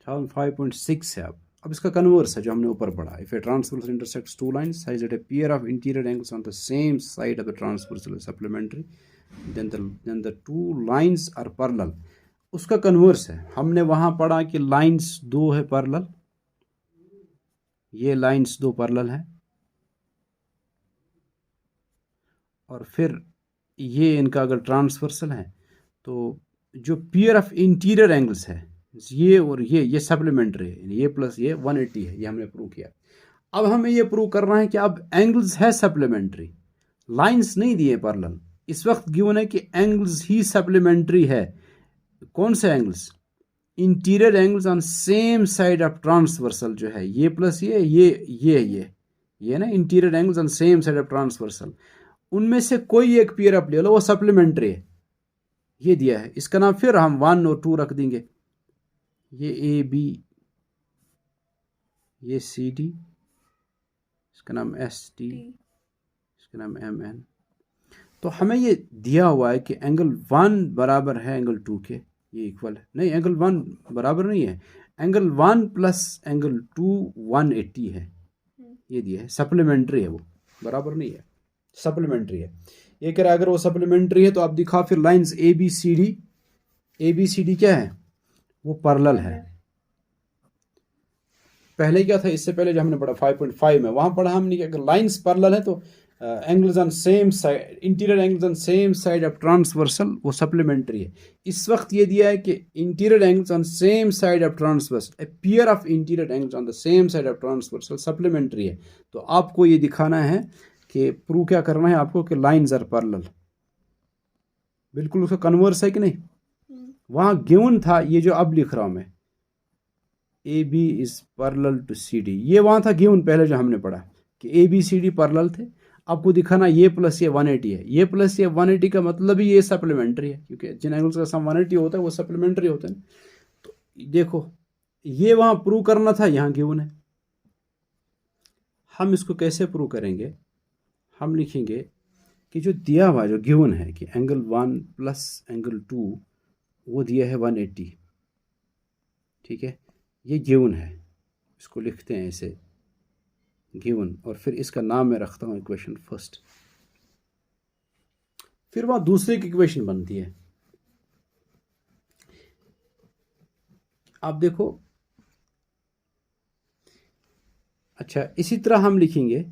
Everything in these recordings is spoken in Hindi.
5.6 है। अब इसका कन्वर्स है जो हमने ऊपर पढ़ा। If a transversal intersects two lines such that a pair of interior angles on the same side of the transversal is supplementary then the two lines are parallel. उसका कन्वर्स है। हमने वहां पढ़ा कि लाइंस दो है पैरेलल, ये लाइंस दो पैरेलल है, और फिर ये इनका अगर ट्रांसवर्सल है तो जो पेयर ऑफ इंटीरियर एंगल्स है ये और ये सप्लीमेंट्री है, ये प्लस ये 180 है। ये हमने प्रूव किया। अब हमें ये प्रूव करना है कि अब एंगल्स है सप्लीमेंट्री, लाइंस नहीं दिए पैरेलल। इस वक्त गिवन है कि एंगल्स ही सप्लीमेंट्री है। कौन से angles? Interior angles on same side of transversal जो है ये प्लस ये ना interior angles on same side of transversal, उनमें से कोई एक पेयर आप ले लो, वो सप्लीमेंट्री है। ये दिया है, इसका नाम फिर हम 1 और 2 रख देंगे। ये ए बी, ये सी डी, इसका नाम एस टी, इसका नाम एम एन। तो हमें ये दिया हुआ है कि एंगल 1 बराबर है एंगल 2 के, ये इक्वल है। नहीं, एंगल 1 बराबर नहीं है, एंगल 1 प्लस एंगल 2 180 है। ये दिया है, सप्लीमेंट्री है, वो बराबर नहीं है, सप्लीमेंट्री है। ये कह रहा है अगर वो सप्लीमेंट्री है तो आप दिखा फिर lines A B C D क्या है? वो पैरेलल है। पहले क्या था, इससे पहले जो हमने पढ़ा 5.5 में, वहां पढ़ा हमने कि अगर लाइंस पैरेलल है तो angles on same side, interior angles on same side of transversal, वो सप्लीमेंट्री है। इस वक्त ये दिया है कि interior angles on same side of transversal, A pair of interior angles on the same side of transversal supplementary है। तो आपको ये दिखाना है कि प्रूव क्या करना है आपको कि लाइंस आर पैरेलल। बिल्कुल उसका कन्वर्स है कि नहीं? वहां गिवन था ये जो अब लिख रहा हूं मैं, A B is parallel to C D, ये वहां था गिवन पहले जो हमने पढ़ा कि A B C D parallel थे। आपको दिखाना ये प्लस ये 180 है, ये प्लस ये 180 का मतलब ही ये सप्लीमेंट्री है, क्योंकि जिन एंगल्स का सम 180 होता है वो सप्लीमेंट्री होते हैं। तो देखो ये वहां प्रूव करना था, यहां गिवन है। हम इसको कैसे प्रूव करेंगे? हम लिखेंगे कि जो दिया हुआ जो गिवन है कि एंगल 1 प्लस एंगल 2 वो दिया है 180, ठीक है, ये गिवन है। इसको लिखते हैं ऐसे गिवन, और फिर इसका नाम मैं रखता हूँ इक्वेशन फर्स्ट। फिर वहां दूसरे की इक्वेशन बनती है। आप देखो, अच्छा इसी तरह हम लिखेंगे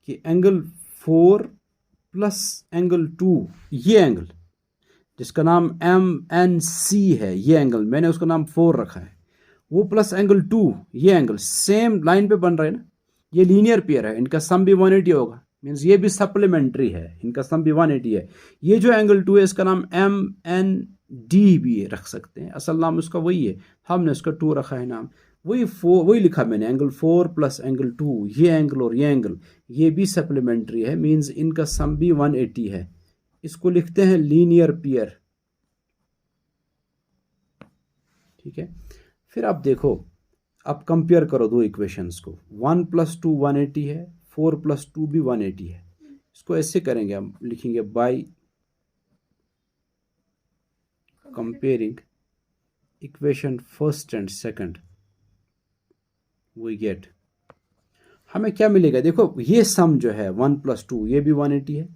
कि एंगल 4 प्लस एंगल 2, ये एंगल जिसका नाम एम एन सी है, ये एंगल मैंने उसका नाम 4 रखा है, वो प्लस एंगल 2, ये एंगल सेम लाइन पे बन रहा है ना, ये लीनियर पेयर है, इनका सम भी 180 होगा, मीन्स ये भी सप्लीमेंट्री है, इनका सम भी 180 है। ये जो एंगल 2 है इसका नाम एम एन डी भी रख सकते हैं, असल नाम उसका वही है, हमने उसका 2 रखा है नाम, वही लिखा मैंने, एंगल 4 प्लस एंगल 2, ये एंगल और ये एंगल ये भी सप्लीमेंट्री है, मीन्स इनका सम भी 180 है। इसको लिखते हैं लीनियर पेयर, ठीक है। फिर आप देखो, अब कंपेयर करो दो इक्वेशंस को, 1 प्लस 2 180 है, 4 प्लस 2 भी 180 है। इसको ऐसे करेंगे, हम लिखेंगे by comparing equation first and second we get, हमें क्या मिलेगा? देखो ये सम जो है 1 प्लस 2 ये भी 180 है,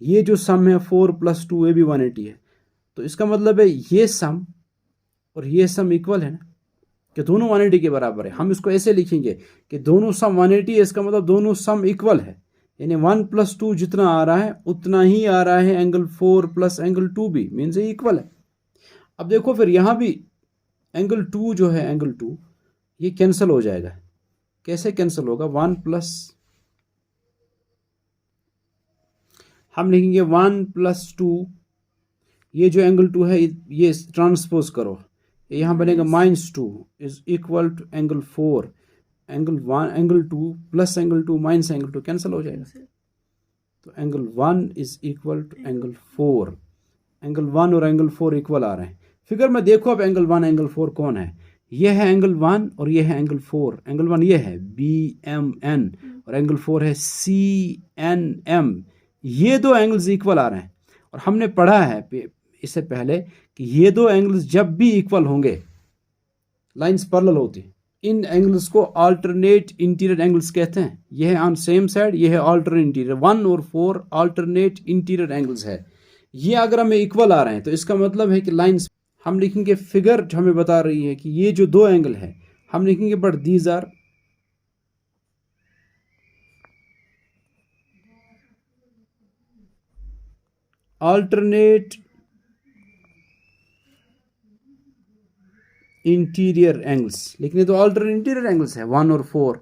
ये जो सम है 4 प्लस 2 ये भी 180 है। तो इसका मतलब है ये सम और ये सम इक्वल है ना, कि दोनों 180 के बराबर है। हम इसको ऐसे लिखेंगे कि दोनों सम 180 है, इसका मतलब दोनों सम इक्वल है, यानी 1 प्लस 2 जितना आ रहा है उतना ही आ रहा है एंगल 4 प्लस एंगल 2 भी, मीन्स ये इक्वल है। अब देखो फिर यहां भी एंगल 2 जो है, एंगल 2 ये कैंसिल हो जाएगा। कैसे कैंसिल होगा? 1 प्लस, हम लिखेंगे 1 प्लस 2, ये जो एंगल 2 है ये ट्रांसपोज करो, यहां बनेगा -2 is equal to angle 4, angle 2 plus angle 2 minus angle 2 cancel हो जाएगा। तो angle 1 is equal to angle 4, angle 1 और एंगल 4 इक्वल आ रहे हैं। फिगर में देखो अब एंगल 1 एंगल 4 कौन है? ये है एंगल 1 और ये है एंगल 4। एंगल 1 ये है BMN और एंगल 4 है CNM। ये दो एंगल्स इक्वल आ रहे हैं, और हमने पढ़ा है इससे पहले कि ये दो एंगल्स जब भी इक्वल होंगे, लाइंस पैरेलल होती हैं। इन एंगल्स को अल्टरनेट इंटीरियर एंगल्स कहते हैं। यह है ऑन सेम साइड, यह है अल्टरनेट इंटीरियर। 1 और 4 अल्टरनेट इंटीरियर एंगल्स है। ये अगर हमें इक्वल आ रहे हैं तो इसका मतलब है कि लाइंस, हम लिखेंगे फिगर जो हमें बता रही है कि ये जो दो एंगल है, हम लिखेंगे but these are alternate interior angles. लेकिन ये तो अल्टरनेट इंटीरियर एंगल्स है, 1 और 4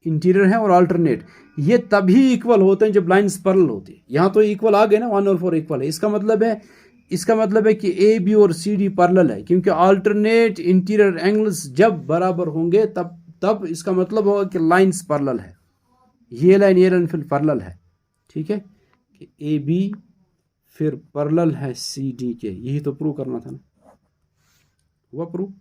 इंटीरियर है और अल्टरनेट। ये तभी इक्वल होते हैं जब लाइंस पैरेलल होती है। यहाँ तो इक्वल आ गए ना, 1 और 4 इक्वल है। इसका मतलब है कि ए बी और सी डी पैरेलल है, क्योंकि अल्टरनेट इंटीरियर एंगल्स जब बराबर होंगे तब इसका मतलब होगा कि लाइंस पैरेलल है। ये लाइन फिर पैरेलल है। ठीक है, कि ए बी फिर पैरेलल है सी डी के। यही तो प्रूव करना था ना, हुआ प्रूव।